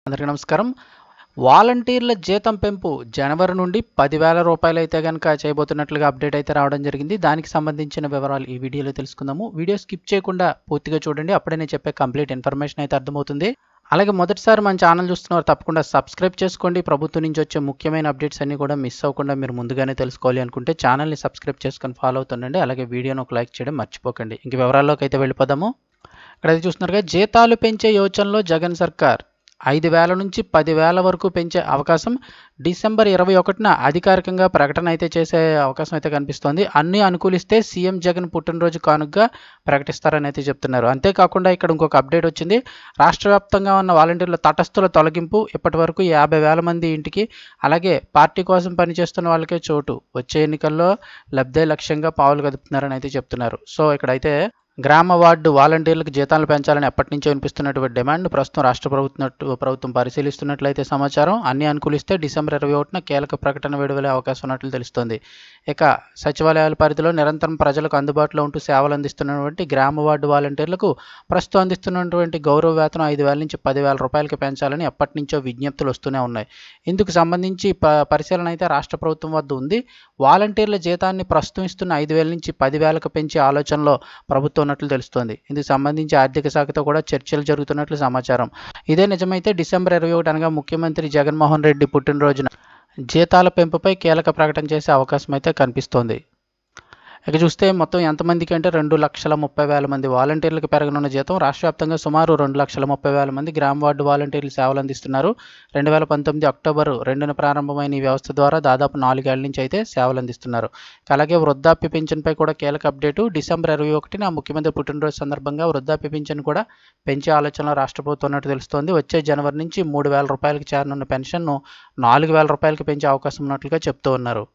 అందరికీ నమస్కారం. వాలంటీర్ల జీతం పెంపు జనవరి నుండి 10,000 రూపాయలైతే గనక చేయబోతున్నట్లుగా అప్డేట్ అయితే రావడం జరిగింది. దానికి సంబంధించిన వివరాలు ఈ వీడియోలో తెలుసుకుందాము. వీడియో స్కిప్ చేయకుండా పూర్తిగా చూడండి. అప్పుడే నేను చెప్పే కంప్లీట్ ఇన్ఫర్మేషన్ అయితే అర్థమవుతుంది. అలాగే మొదటిసారి మన ఛానల్ చూస్తున్నవారు తప్పకుండా సబ్స్క్రైబ్ చేసుకోండి. ప్రభుత్వం నుంచి వచ్చే ముఖ్యమైన అప్డేట్స్ అన్నీ కూడా మిస్ అవ్వకుండా మీరు ముందుగానే తెలుసుకోవాలి అనుకుంటే ఛానల్ని సబ్స్క్రైబ్ చేసుకొని ఫాలో అవుతుండండి. అలాగే వీడియోను ఒక లైక్ చేయడం మర్చిపోకండి. ఇంక వివరాల్లోకి అయితే వెళ్ళిపోదాము. ఇక్కడైతే చూస్తున్నారుగా, జీతాలు పెంచే యోచనలో జగన్ సర్కార్ 5,000 నుంచి 10,000 వరకు పెంచే అవకాశం. డిసెంబర్ 21న అధికారికంగా ప్రకటన అయితే చేసే అవకాశం అయితే కనిపిస్తోంది. అన్నీ అనుకూలిస్తే సీఎం జగన్ పుట్టినరోజు కానుకగా ప్రకటిస్తారని అయితే చెప్తున్నారు. అంతేకాకుండా ఇక్కడ ఇంకొక అప్డేట్ వచ్చింది. రాష్ట్ర వ్యాప్తంగా ఉన్న వాలంటీర్ల తటస్థుల తొలగింపు. ఇప్పటి వరకు 50,000 మంది ఇంటికి, అలాగే పార్టీ కోసం పనిచేస్తున్న వాళ్ళకే చోటు. వచ్చే ఎన్నికల్లో లబ్ధే లక్ష్యంగా పావులు కదుపుతున్నారని అయితే చెప్తున్నారు. సో ఇక్కడైతే గ్రామ వార్డు వాలంటీర్లకు జీతాలు పెంచాలని ఎప్పటి నుంచో వినిపిస్తున్నటువంటి డిమాండ్ ప్రస్తుతం రాష్ట్ర ప్రభుత్వం పరిశీలిస్తున్నట్లయితే సమాచారం. అన్ని అనుకూలిస్తే డిసెంబర్ 21న కీలక ప్రకటన విడుదలయ్యే అవకాశం ఉన్నట్లు తెలుస్తోంది. ఇక సచివాలయాల పరిధిలో నిరంతరం ప్రజలకు అందుబాటులో ఉంటూ సేవలు అందిస్తున్నటువంటి గ్రామ వార్డు వాలంటీర్లకు ప్రస్తుతం అందిస్తున్నటువంటి గౌరవ వేతనం 5,000 నుంచి 10,000 రూపాయలకి పెంచాలని ఎప్పటి నుంచో విజ్ఞప్తులు వస్తూనే ఉన్నాయి. ఇందుకు సంబంధించి పరిశీలన అయితే రాష్ట్ర ప్రభుత్వం వద్ద ఉంది. వాలంటీర్ల జీతాన్ని ప్రస్తుతం ఇస్తున్న 5,000 నుంచి 10,000కు పెంచే ఆలోచనలో ప్రభుత్వం ఉన్నట్లు తెలుస్తోంది. ఇందుకు సంబంధించి ఆర్థిక శాఖతో కూడా చర్చలు జరుగుతున్నట్లు సమాచారం. ఇదే నిజమైతే డిసెంబర్ 21 అనగా ముఖ్యమంత్రి జగన్మోహన్ రెడ్డి పుట్టినరోజున జీతాల పెంపుపై కీలక ప్రకటన చేసే అవకాశం అయితే కనిపిస్తోంది. ఇక చూస్తే మొత్తం ఎంతమందికి అంటే 2,30,000 మంది వాలంటీర్లకు పెరగనున్న జీతం. రాష్ట్ర వ్యాప్తంగా సుమారు 2,30,000 మంది గ్రామ వార్డు వాలంటీర్లు సేవలు అందిస్తున్నారు. 2019 అక్టోబర్ 2న ప్రారంభమైన ఈ వ్యవస్థ ద్వారా దాదాపు 4 ఏళ్ల నుంచి అయితే సేవలు అందిస్తున్నారు. అలాగే వృద్ధాప్య పింఛన్పై కూడా కీలక అప్డేటు. డిసెంబర్ 21న ముఖ్యమంత్రి పుట్టినరోజు సందర్భంగా వృద్ధాప్య పింఛన్ కూడా పెంచే ఆలోచనలో రాష్ట్ర ప్రభుత్వం ఉన్నట్టు తెలుస్తోంది. వచ్చే జనవరి నుంచి 3,000 రూపాయలకు చేరనున్న పెన్షన్ను 4,000 రూపాయలకు పెంచే అవకాశం ఉన్నట్లుగా చెప్తూ ఉన్నారు.